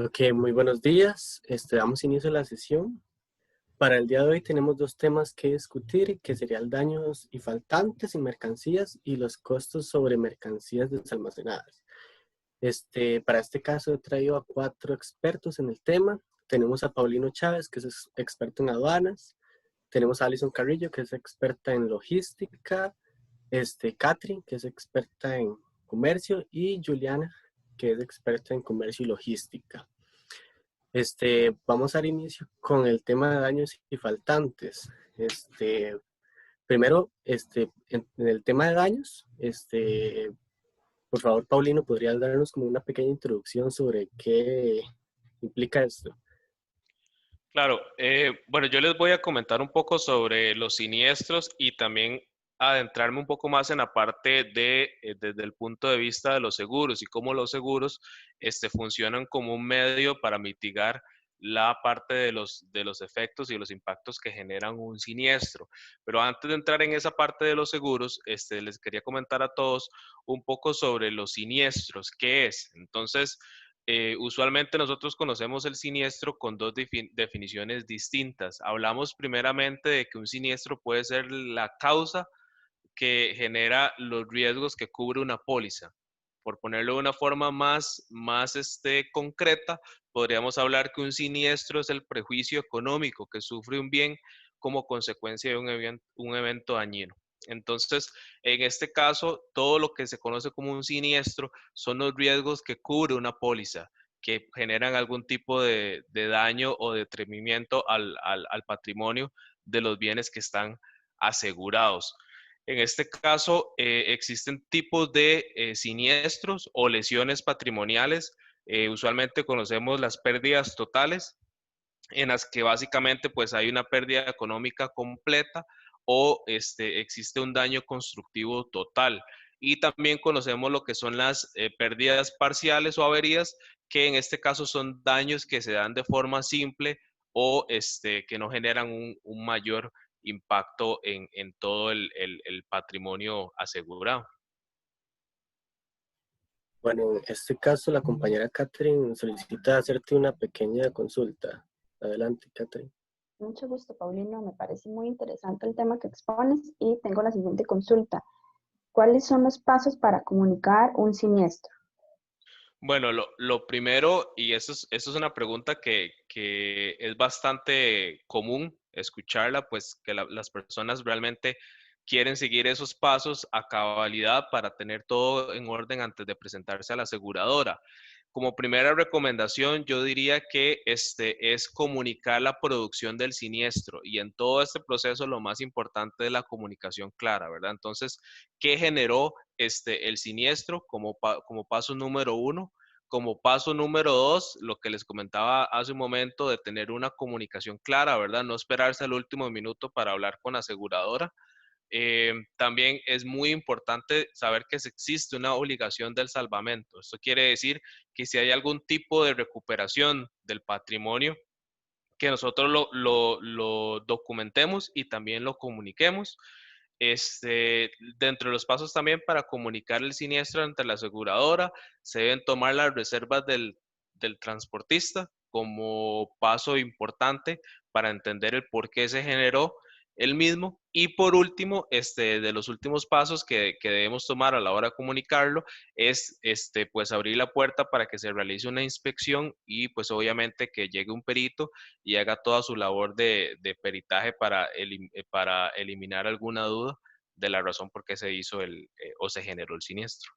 Ok, muy buenos días. Damos inicio a la sesión. Para el día de hoy tenemos dos temas que discutir, que serían daños y faltantes en mercancías y los costos sobre mercancías desalmacenadas. Para este caso he traído a cuatro expertos en el tema. Tenemos a Paulino Chávez, que es experto en aduanas. Tenemos a Alison Carrillo, que es experta en logística. Catherine, que es experta en comercio. Y Juliana, que es experta en comercio y logística. Vamos a dar inicio con el tema de daños y faltantes. Primero, en el tema de daños, por favor, Paulino, ¿podrías darnos como una pequeña introducción sobre qué implica esto? Claro, bueno, yo les voy a comentar un poco sobre los siniestros y también adentrarme un poco más en la parte desde el punto de vista de los seguros y cómo los seguros funcionan como un medio para mitigar la parte de los efectos y los impactos que generan un siniestro. Pero antes de entrar en esa parte de los seguros, les quería comentar a todos un poco sobre los siniestros, qué es. Entonces, usualmente nosotros conocemos el siniestro con dos definiciones distintas. Hablamos primeramente de que un siniestro puede ser la causa que genera los riesgos que cubre una póliza. Por ponerlo de una forma más concreta, podríamos hablar que un siniestro es el prejuicio económico que sufre un bien como consecuencia de un evento dañino. Entonces, en este caso, todo lo que se conoce como un siniestro son los riesgos que cubre una póliza, que generan algún tipo de daño o detrimento al patrimonio de los bienes que están asegurados. En este caso, existen tipos de siniestros o lesiones patrimoniales. Usualmente conocemos las pérdidas totales, en las que básicamente pues hay una pérdida económica completa o existe un daño constructivo total. Y también conocemos lo que son las pérdidas parciales o averías, que en este caso son daños que se dan de forma simple o que no generan un mayor impacto en todo el patrimonio asegurado. Bueno, en este caso, la compañera Catherine solicita hacerte una pequeña consulta. Adelante, Catherine. Mucho gusto, Paulino. Me parece muy interesante el tema que expones y tengo la siguiente consulta. ¿Cuáles son los pasos para comunicar un siniestro? Bueno, lo primero, y eso es una pregunta que es bastante común escucharla, pues que las personas realmente quieren seguir esos pasos a cabalidad para tener todo en orden antes de presentarse a la aseguradora. Como primera recomendación, yo diría que es comunicar la producción del siniestro, y en todo este proceso lo más importante es la comunicación clara, ¿verdad? Entonces, ¿qué generó el siniestro como paso número uno? Como paso número dos, lo que les comentaba hace un momento, de tener una comunicación clara, ¿verdad? No esperarse al último minuto para hablar con la aseguradora. También es muy importante saber que existe una obligación del salvamento. Esto quiere decir que si hay algún tipo de recuperación del patrimonio, que nosotros lo documentemos y también lo comuniquemos. Dentro de los pasos también para comunicar el siniestro ante la aseguradora, se deben tomar las reservas del transportista como paso importante para entender el por qué se generó el mismo. Y por último, de los últimos pasos que debemos tomar a la hora de comunicarlo es pues abrir la puerta para que se realice una inspección y pues obviamente que llegue un perito y haga toda su labor de peritaje para eliminar alguna duda de la razón por qué se hizo o se generó el siniestro.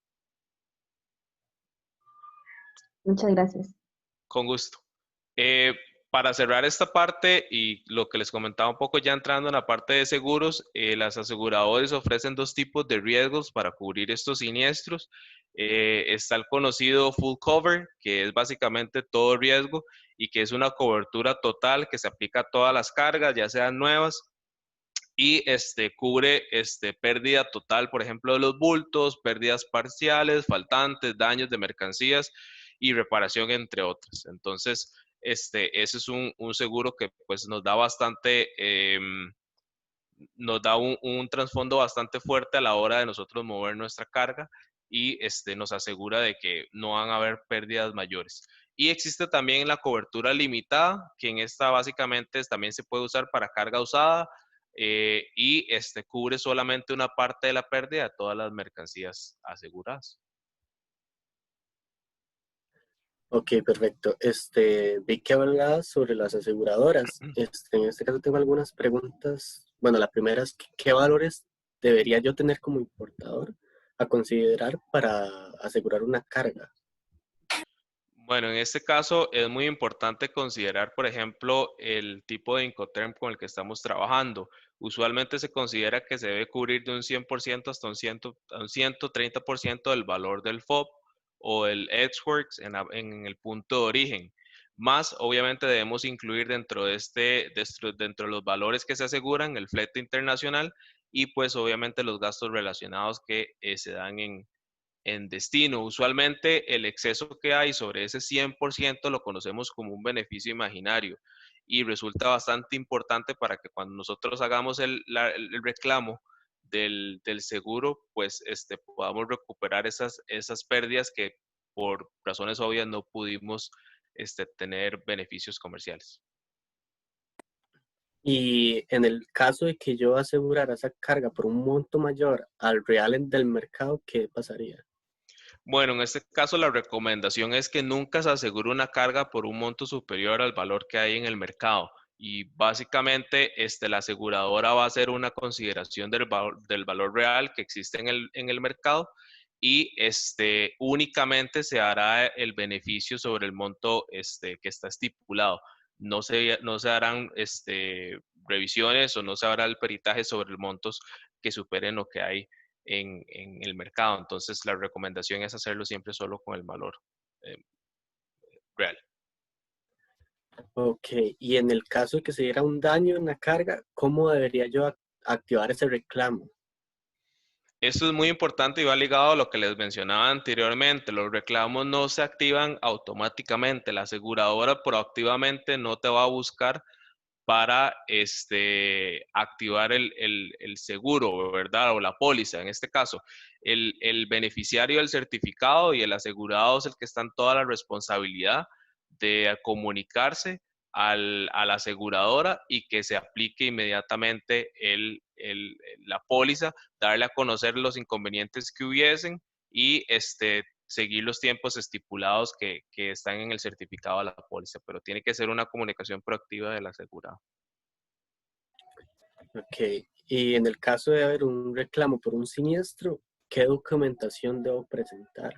Muchas gracias. Con gusto. Eh, para cerrar esta parte y lo que les comentaba un poco ya entrando en la parte de seguros, las aseguradoras ofrecen dos tipos de riesgos para cubrir estos siniestros. Está el conocido full cover, que es básicamente todo riesgo y que es una cobertura total que se aplica a todas las cargas, ya sean nuevas, y cubre pérdida total, por ejemplo, de los bultos, pérdidas parciales, faltantes, daños de mercancías y reparación, entre otras. Entonces, ese es un seguro que pues nos da bastante, nos da un trasfondo bastante fuerte a la hora de nosotros mover nuestra carga y nos asegura de que no van a haber pérdidas mayores. Y existe también la cobertura limitada, que en esta básicamente también se puede usar para carga usada y cubre solamente una parte de la pérdida de todas las mercancías aseguradas. Ok, perfecto. Vi que hablabas sobre las aseguradoras. En este caso tengo algunas preguntas. Bueno, la primera es, ¿qué valores debería yo tener como importador a considerar para asegurar una carga? Bueno, en este caso es muy importante considerar, por ejemplo, el tipo de Incoterm con el que estamos trabajando. Usualmente se considera que se debe cubrir de un 100% hasta un 130% del valor del FOB o el EdgeWorks en el punto de origen. Más, obviamente, debemos incluir dentro de los valores que se aseguran el flete internacional y, pues, obviamente, los gastos relacionados que se dan en destino. Usualmente el exceso que hay sobre ese 100% lo conocemos como un beneficio imaginario y resulta bastante importante para que cuando nosotros hagamos el reclamo del seguro, pues podamos recuperar esas pérdidas que por razones obvias no pudimos tener beneficios comerciales. Y en el caso de que yo asegurara esa carga por un monto mayor al real del mercado, ¿qué pasaría? Bueno, en este caso la recomendación es que nunca se asegure una carga por un monto superior al valor que hay en el mercado. Y básicamente la aseguradora va a hacer una consideración del valor real que existe en el mercado y únicamente se hará el beneficio sobre el monto que está estipulado. No se harán revisiones o no se hará el peritaje sobre montos que superen lo que hay en el mercado. Entonces, la recomendación es hacerlo siempre solo con el valor eh, real. Ok, y en el caso de que se diera un daño en la carga, ¿cómo debería yo activar ese reclamo? Esto es muy importante y va ligado a lo que les mencionaba anteriormente. Los reclamos no se activan automáticamente. La aseguradora proactivamente no te va a buscar para activar el seguro, ¿verdad? O la póliza, en este caso. El beneficiario del certificado y el asegurado es el que está en toda la responsabilidad de comunicarse a la aseguradora y que se aplique inmediatamente la póliza, darle a conocer los inconvenientes que hubiesen y seguir los tiempos estipulados que están en el certificado de la póliza, pero tiene que ser una comunicación proactiva del asegurado. Ok, y en el caso de haber un reclamo por un siniestro, ¿qué documentación debo presentar?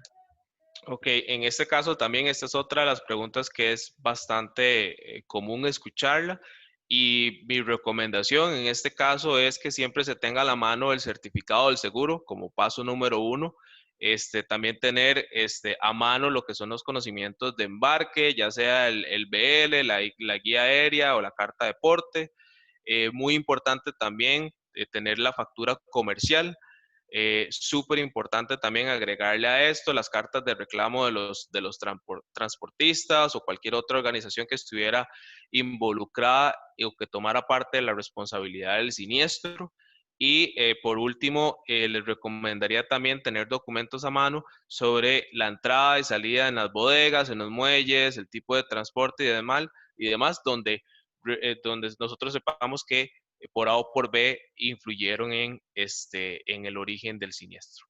Ok, en este caso también esta es otra de las preguntas que es bastante común escucharla y mi recomendación en este caso es que siempre se tenga a la mano el certificado del seguro como paso número 1. También tener a mano lo que son los conocimientos de embarque, ya sea el BL, la guía aérea o la carta de porte. Muy importante también tener la factura comercial. Súper importante también agregarle a esto las cartas de reclamo de los transportistas o cualquier otra organización que estuviera involucrada o que tomara parte de la responsabilidad del siniestro. Y por último, les recomendaría también tener documentos a mano sobre la entrada y salida en las bodegas, en los muelles, el tipo de transporte y demás donde nosotros sepamos que por A o por B influyeron en el origen del siniestro.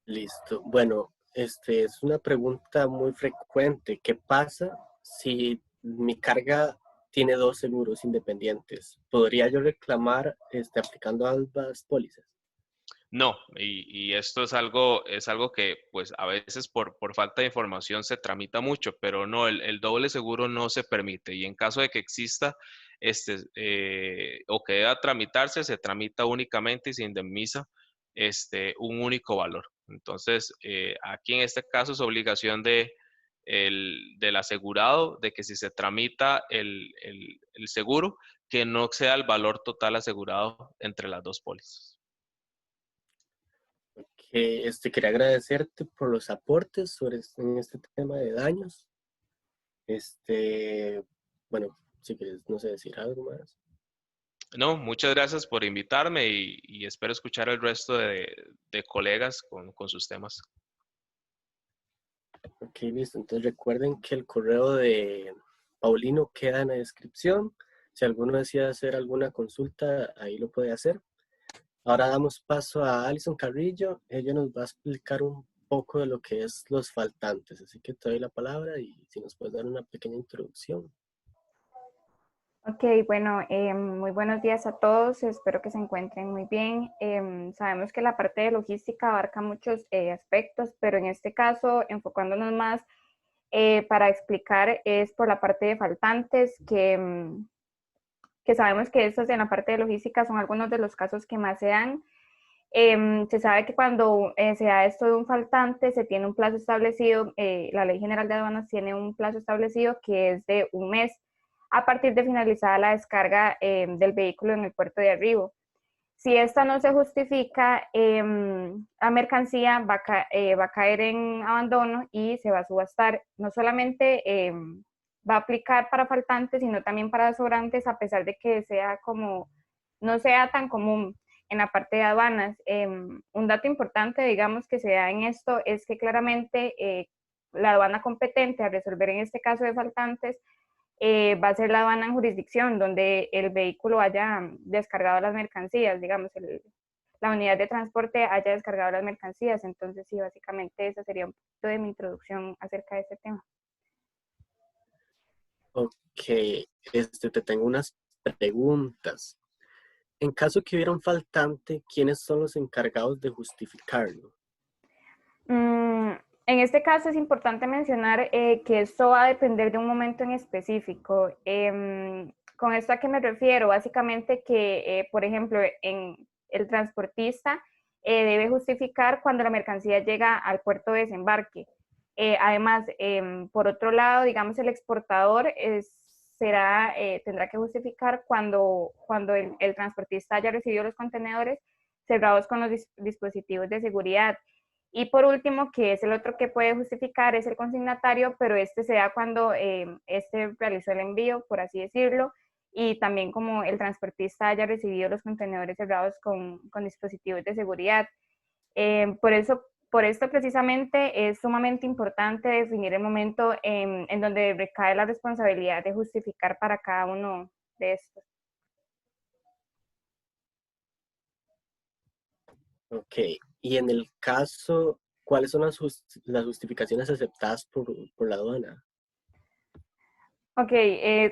Listo. Bueno, es una pregunta muy frecuente. ¿Qué pasa si mi carga tiene dos seguros independientes? ¿Podría yo reclamar aplicando ambas pólizas? No, y esto es algo que pues a veces por falta de información se tramita mucho, pero no, el doble seguro no se permite y en caso de que exista o que deba tramitarse, se tramita únicamente y se indemniza un único valor. Entonces, aquí en este caso es obligación del asegurado de que si se tramita el seguro, que no sea el valor total asegurado entre las dos pólizas. Que quería agradecerte por los aportes en este tema de daños. Bueno, si quieres, no sé, decir algo más. No, muchas gracias por invitarme y espero escuchar el resto de colegas con sus temas. Ok, listo. Entonces recuerden que el correo de Paulino queda en la descripción. Si alguno desea hacer alguna consulta, ahí lo puede hacer. Ahora damos paso a Alison Carrillo. Ella nos va a explicar un poco de lo que es los faltantes. Así que te doy la palabra y si nos puedes dar una pequeña introducción. Ok, bueno, muy buenos días a todos, espero que se encuentren muy bien. Sabemos que la parte de logística abarca muchos aspectos, pero en este caso, enfocándonos más para explicar, es por la parte de faltantes, que sabemos que estos en la parte de logística son algunos de los casos que más se dan. Se sabe que cuando se da esto de un faltante, se tiene un plazo establecido, la Ley General de Aduanas tiene un plazo establecido que es de un mes a partir de finalizada la descarga del vehículo en el puerto de arribo. Si esta no se justifica, la mercancía va a caer en abandono y se va a subastar. No solamente va a aplicar para faltantes, sino también para sobrantes, a pesar de que no sea tan común en la parte de aduanas. Un dato importante, digamos, que se da en esto es que claramente la aduana competente a resolver en este caso de faltantes va a ser la aduana en jurisdicción donde el vehículo haya descargado las mercancías, digamos, la unidad de transporte haya descargado las mercancías. Entonces, sí, básicamente esa sería un poquito de mi introducción acerca de este tema. Ok, te tengo unas preguntas. En caso que hubiera un faltante, ¿quiénes son los encargados de justificarlo? En este caso es importante mencionar que esto va a depender de un momento en específico. Con esto a qué me refiero, básicamente que, por ejemplo, el transportista debe justificar cuando la mercancía llega al puerto de desembarque. Además, por otro lado, digamos, el exportador tendrá que justificar cuando el transportista haya recibido los contenedores cerrados con los dispositivos de seguridad. Y por último, que es el otro que puede justificar, es el consignatario, pero este se da cuando este realizó el envío, por así decirlo, y también como el transportista haya recibido los contenedores cerrados con dispositivos de seguridad. Por esto precisamente es sumamente importante definir el momento en donde recae la responsabilidad de justificar para cada uno de estos. Ok, y en el caso, ¿cuáles son las justificaciones aceptadas por la aduana? Ok,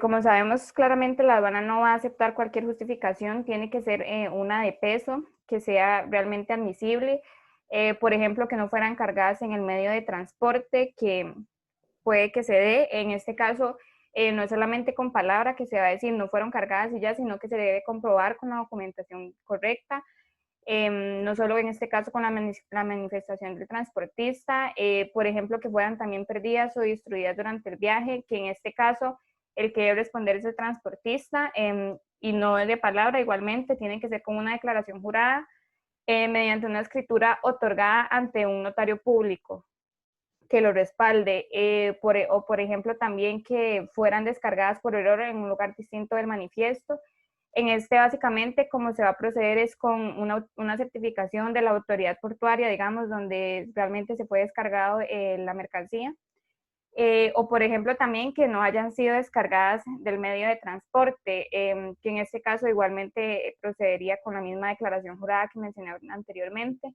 como sabemos claramente la aduana no va a aceptar cualquier justificación, tiene que ser una de peso, que sea realmente admisible, por ejemplo, que no fueran cargadas en el medio de transporte, que puede que se dé, en este caso no es solamente con palabra que se va a decir no fueron cargadas y ya, sino que se debe comprobar con la documentación correcta. No solo en este caso con la manifestación del transportista, por ejemplo, que fueran también perdidas o destruidas durante el viaje, que en este caso el que debe responder es el transportista y no de palabra, igualmente tiene que ser con una declaración jurada mediante una escritura otorgada ante un notario público que lo respalde, o por ejemplo también que fueran descargadas por error en un lugar distinto del manifiesto. En este básicamente como se va a proceder es con una certificación de la autoridad portuaria, digamos, donde realmente se fue descargado la mercancía. O por ejemplo también que no hayan sido descargadas del medio de transporte, que en este caso igualmente procedería con la misma declaración jurada que mencioné anteriormente.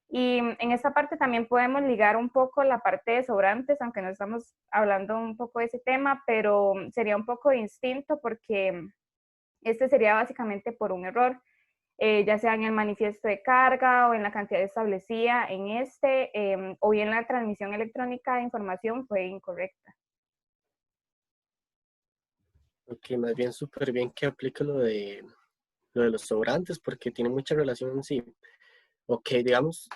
Y en esta parte también podemos ligar un poco la parte de sobrantes, aunque no estamos hablando un poco de ese tema, pero sería un poco distinto porque este sería básicamente por un error, ya sea en el manifiesto de carga o en la cantidad establecida en o bien la transmisión electrónica de información fue incorrecta. Ok, más bien súper bien que aplique lo de los sobrantes porque tiene mucha relación en sí. Ok, digamos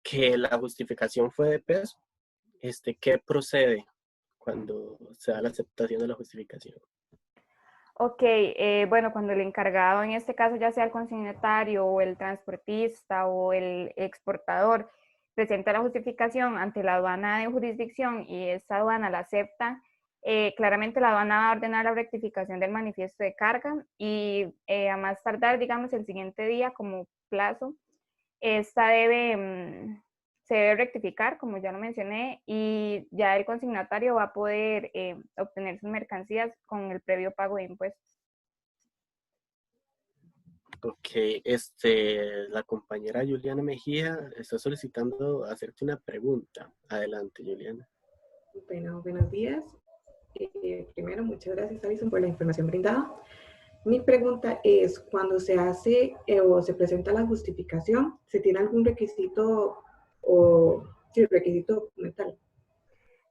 que la justificación fue de peso. ¿Qué procede cuando se da la aceptación de la justificación? Ok, bueno, cuando el encargado, en este caso ya sea el consignatario o el transportista o el exportador, presenta la justificación ante la aduana de jurisdicción y esta aduana la acepta, claramente la aduana va a ordenar la rectificación del manifiesto de carga y a más tardar, digamos, el siguiente día como plazo, esta debe se debe rectificar, como ya lo mencioné, y ya el consignatario va a poder obtener sus mercancías con el previo pago de impuestos. Ok, la compañera Juliana Mejía está solicitando hacerte una pregunta. Adelante, Juliana. Bueno, buenos días. Primero, muchas gracias, Alison, por la información brindada. Mi pregunta es, cuando se hace o se presenta la justificación, ¿se tiene algún requisito o sí, requisito documental?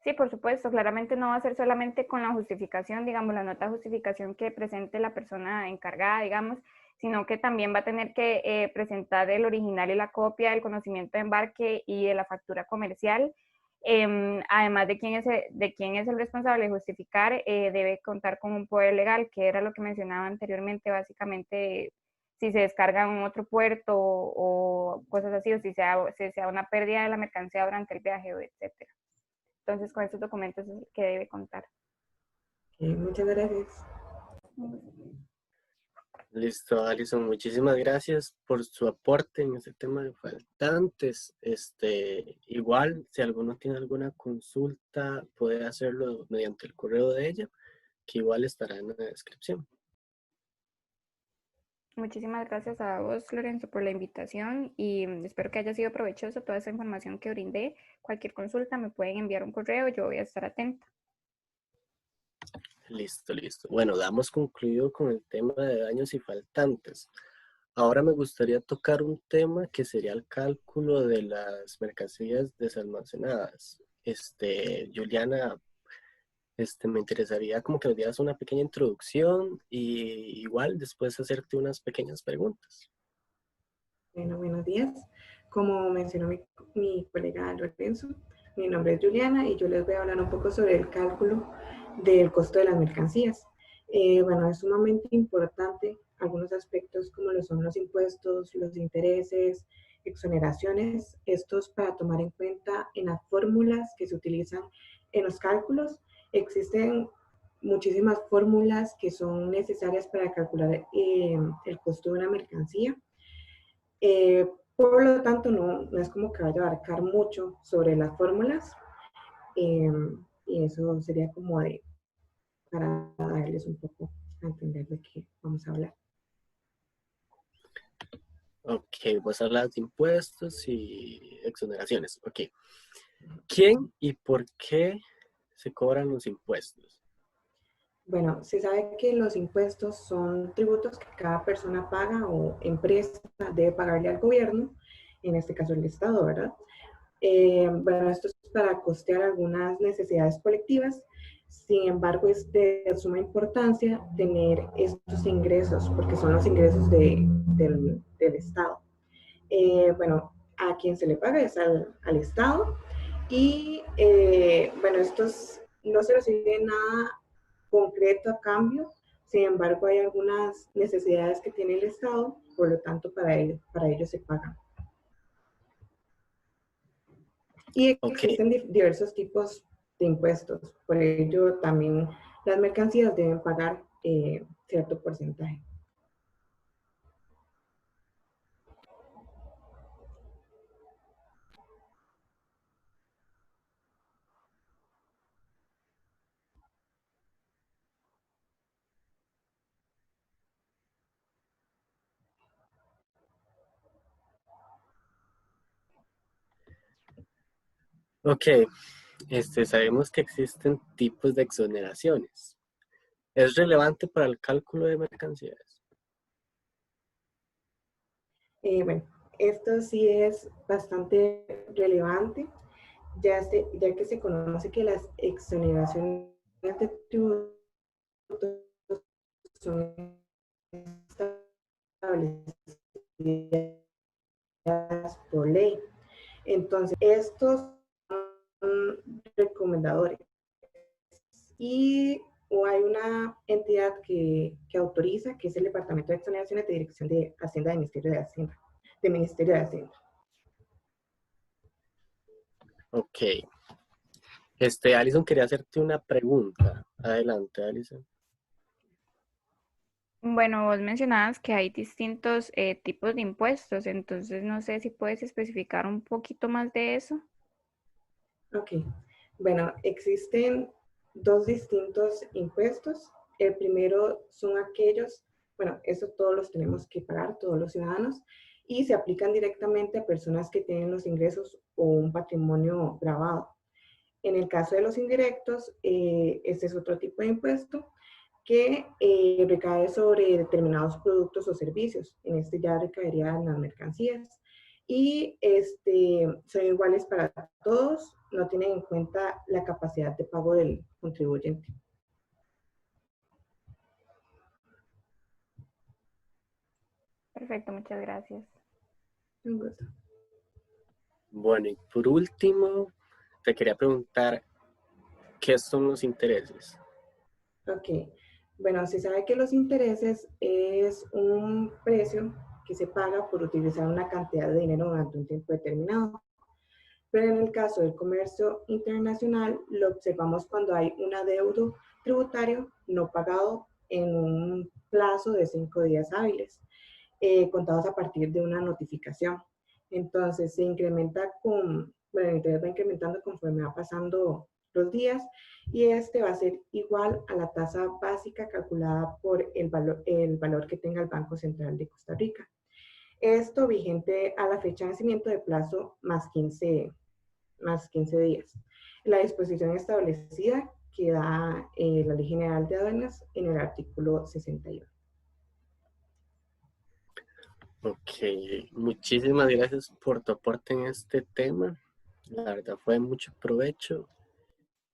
Sí, por supuesto, claramente no va a ser solamente con la justificación, digamos, la nota de justificación que presente la persona encargada, digamos, sino que también va a tener que presentar el original y la copia del conocimiento de embarque y de la factura comercial. Además de quién es el responsable de justificar, debe contar con un poder legal, que era lo que mencionaba anteriormente, básicamente si se descarga en otro puerto o cosas así, o si sea una pérdida de la mercancía durante el viaje, etcétera. Entonces, con estos documentos es el que debe contar. Muchas gracias. Listo, Alison, muchísimas gracias por su aporte en este tema de faltantes. Igual, si alguno tiene alguna consulta, puede hacerlo mediante el correo de ella, que igual estará en la descripción. Muchísimas gracias a vos, Lorenzo, por la invitación y espero que haya sido provechoso toda esa información que brindé. Cualquier consulta me pueden enviar un correo, yo voy a estar atenta. Listo, listo. Bueno, damos concluido con el tema de daños y faltantes. Ahora me gustaría tocar un tema que sería el cálculo de las mercancías desalmacenadas. Juliana, me interesaría como que nos dieras una pequeña introducción y igual después hacerte unas pequeñas preguntas. Bueno, buenos días. Como mencionó mi colega Lorenzo, mi nombre es Juliana y yo les voy a hablar un poco sobre el cálculo del costo de las mercancías. Bueno, es sumamente importante algunos aspectos como lo son los impuestos, los intereses, exoneraciones, estos para tomar en cuenta en las fórmulas que se utilizan en los cálculos. Existen muchísimas fórmulas que son necesarias para calcular el costo de una mercancía. Por lo tanto, no es como que vaya a abarcar mucho sobre las fórmulas, y eso sería como para darles un poco a entender de qué vamos a hablar. Ok, vos hablas de impuestos y exoneraciones. Ok. ¿Quién y por qué se cobran los impuestos? Bueno, se sabe que los impuestos son tributos que cada persona paga o empresa debe pagarle al gobierno, en este caso el Estado, ¿verdad? Bueno, esto es para costear algunas necesidades colectivas. Sin embargo, es de suma importancia tener estos ingresos, porque son los ingresos del Estado. Bueno, a quien se le paga es al Estado. Y bueno, estos no se recibe nada concreto a cambio. Sin embargo, hay algunas necesidades que tiene el Estado, por lo tanto, para ello se pagan. Y existen diversos tipos de impuestos, por ello también las mercancías deben pagar cierto porcentaje. Ok, sabemos que existen tipos de exoneraciones. ¿Es relevante para el cálculo de mercancías? Bueno, esto sí es bastante relevante, ya que se conoce que las exoneraciones de tributos son establecidas por ley. Entonces, estos son recomendadores. Y hay una entidad que autoriza, que es el Departamento de Exoneraciones de Dirección de Hacienda del Ministerio de Hacienda. Ok. Alison quería hacerte una pregunta. Adelante, Alison. Bueno, vos mencionabas que hay distintos tipos de impuestos, entonces no sé si puedes especificar un poquito más de eso. Ok, bueno, existen dos distintos impuestos. El primero son aquellos, bueno, eso todos los tenemos que pagar, todos los ciudadanos, y se aplican directamente a personas que tienen los ingresos o un patrimonio grabado. En el caso de los indirectos, este es otro tipo de impuesto que recae sobre determinados productos o servicios. En este ya recaerían las mercancías. Y son iguales para todos, no tienen en cuenta la capacidad de pago del contribuyente. Perfecto, muchas gracias. Un gusto. Bueno, y por último, te quería preguntar, ¿qué son los intereses? Ok, bueno, se sabe que los intereses es un precio que se paga por utilizar una cantidad de dinero durante un tiempo determinado. Pero en el caso del comercio internacional, lo observamos cuando hay un adeudo tributario no pagado en un plazo de 5 días hábiles, contados a partir de una notificación. Entonces, se incrementa bueno, el interés va incrementando conforme va pasando los días y este va a ser igual a la tasa básica calculada por el valor que tenga el Banco Central de Costa Rica. Esto vigente a la fecha de vencimiento de plazo más 15 días. La disposición establecida que da la Ley General de Aduanas en el artículo 61. Ok, muchísimas gracias por tu aporte en este tema. La verdad fue de mucho provecho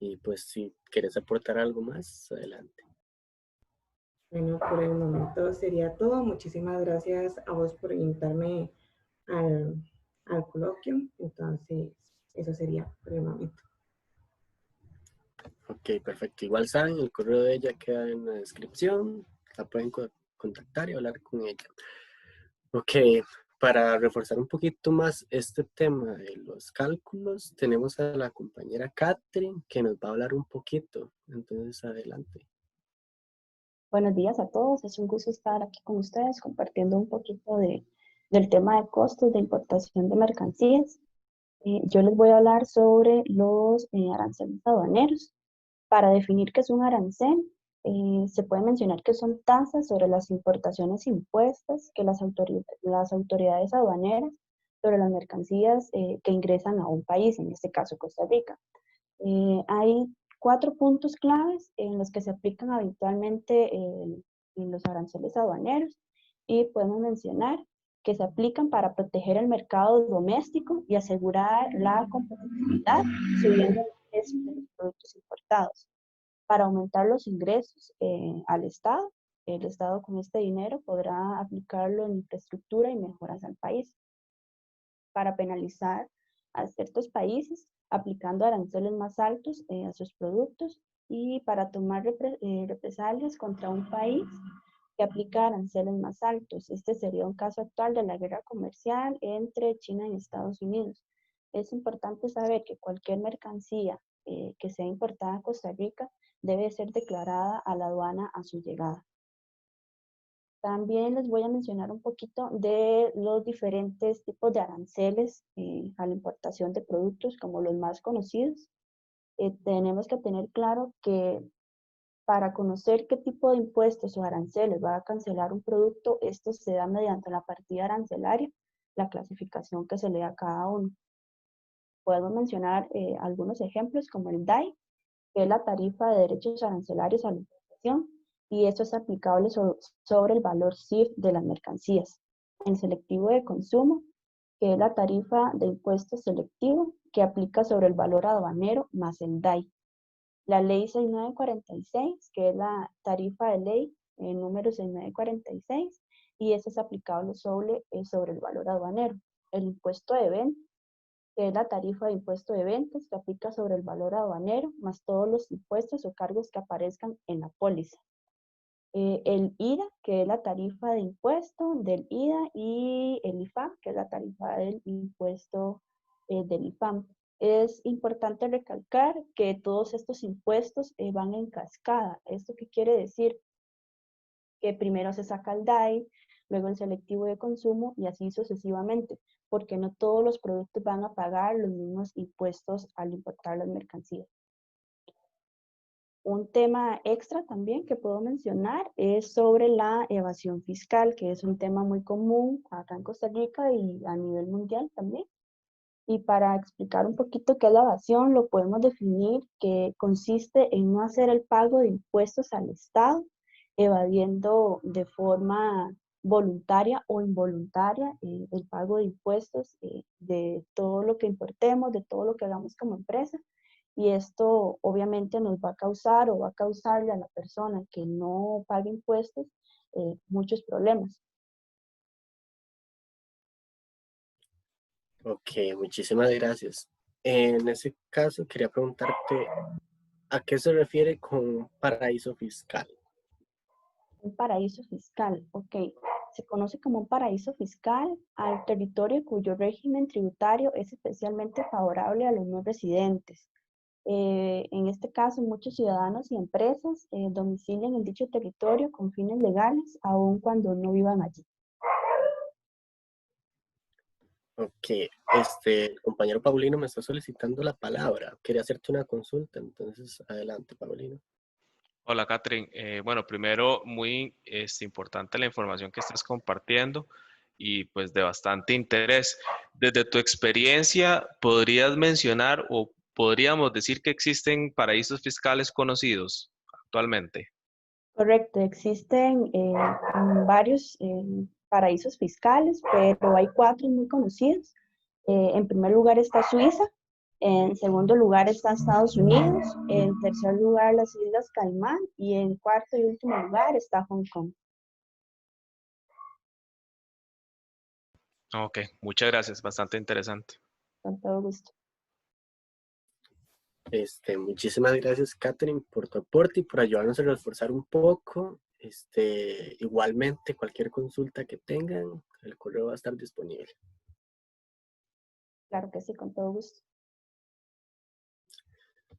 y pues si quieres aportar algo más, adelante. Bueno, por el momento sería todo. Muchísimas gracias a vos por invitarme al, al coloquio. Entonces, eso sería por el momento. Ok, perfecto. Igual saben, el correo de ella queda en la descripción. La pueden contactar y hablar con ella. Ok, para reforzar un poquito más este tema de los cálculos, tenemos a la compañera Catherine que nos va a hablar un poquito. Entonces, adelante. Buenos días a todos, es un gusto estar aquí con ustedes compartiendo un poquito del tema de costos de importación de mercancías. Yo les voy a hablar sobre los aranceles aduaneros. Para definir qué es un arancel, se puede mencionar que son tasas sobre las importaciones impuestas que las autoridades aduaneras sobre las mercancías que ingresan a un país, en este caso Costa Rica. Hay 4 puntos claves en los que se aplican habitualmente en los aranceles aduaneros y podemos mencionar que se aplican para proteger el mercado doméstico y asegurar la competitividad, subiendo el precio de los productos importados. Para aumentar los ingresos al Estado, el Estado con este dinero podrá aplicarlo en infraestructura y mejoras al país. Para penalizar a ciertos países aplicando aranceles más altos a sus productos y para tomar represalias contra un país que aplica aranceles más altos. Este sería un caso actual de la guerra comercial entre China y Estados Unidos. Es importante saber que cualquier mercancía que sea importada a Costa Rica debe ser declarada a la aduana a su llegada. También les voy a mencionar un poquito de los diferentes tipos de aranceles a la importación de productos, como los más conocidos. Tenemos que tener claro que para conocer qué tipo de impuestos o aranceles va a cancelar un producto, esto se da mediante la partida arancelaria, la clasificación que se le da a cada uno. Podemos mencionar algunos ejemplos como el DAI, que es la tarifa de derechos arancelarios a la importación, y esto es aplicable sobre el valor CIF de las mercancías. El selectivo de consumo, que es la tarifa de impuesto selectivo que aplica sobre el valor aduanero más el DAI. La ley 6946, que es la tarifa de ley número 6946, y eso es aplicable sobre el valor aduanero. El impuesto de venta, que es la tarifa de impuesto de ventas que aplica sobre el valor aduanero, más todos los impuestos o cargos que aparezcan en la póliza. El IDA, que es la tarifa de impuesto del IDA, y el IFAM, que es la tarifa del impuesto del IFAM. Es importante recalcar que todos estos impuestos van en cascada. ¿Esto qué quiere decir? que primero se saca el DAI, luego el selectivo de consumo y así sucesivamente, porque no todos los productos van a pagar los mismos impuestos al importar las mercancías. Un tema extra también que puedo mencionar es sobre la evasión fiscal, que es un tema muy común acá en Costa Rica y a nivel mundial también. Y para explicar un poquito qué es la evasión, lo podemos definir que consiste en no hacer el pago de impuestos al Estado, evadiendo de forma voluntaria o involuntaria el pago de impuestos de todo lo que importemos, de todo lo que hagamos como empresa. Y esto obviamente nos va a causar o va a causarle a la persona que no pague impuestos muchos problemas. Ok, muchísimas gracias. En ese caso, quería preguntarte, ¿a qué se refiere con paraíso fiscal? Un paraíso fiscal, ok. Se conoce como un paraíso fiscal al territorio cuyo régimen tributario es especialmente favorable a los no residentes. En este caso, muchos ciudadanos y empresas domicilian en dicho territorio con fines legales, aun cuando no vivan allí. Ok, el compañero Paulino me está solicitando la palabra. Quería hacerte una consulta, entonces adelante, Paulino. Hola, Catherine. Bueno, primero, muy importante la información que estás compartiendo y pues de bastante interés. Desde tu experiencia, ¿podrías mencionar o podríamos decir que existen paraísos fiscales conocidos actualmente? Correcto, existen varios paraísos fiscales, pero hay 4 muy conocidos. En primer lugar está Suiza, en segundo lugar está Estados Unidos, en tercer lugar las Islas Caimán y en cuarto y último lugar está Hong Kong. Ok, muchas gracias, bastante interesante. Con todo gusto. Muchísimas gracias, Catherine, por tu aporte y por ayudarnos a reforzar un poco. Igualmente, cualquier consulta que tengan, el correo va a estar disponible. Claro que sí, con todo gusto.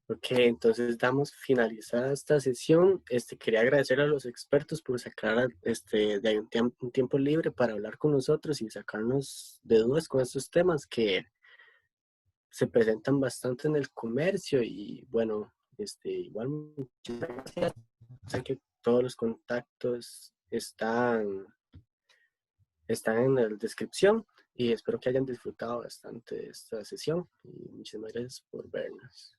Ok, entonces damos finalizada esta sesión. Quería agradecer a los expertos por sacar de ahí un tiempo libre para hablar con nosotros y sacarnos de dudas con estos temas que se presentan bastante en el comercio y bueno, igual muchas gracias. Sé que todos los contactos están en la descripción y espero que hayan disfrutado bastante de esta sesión y muchísimas gracias por vernos.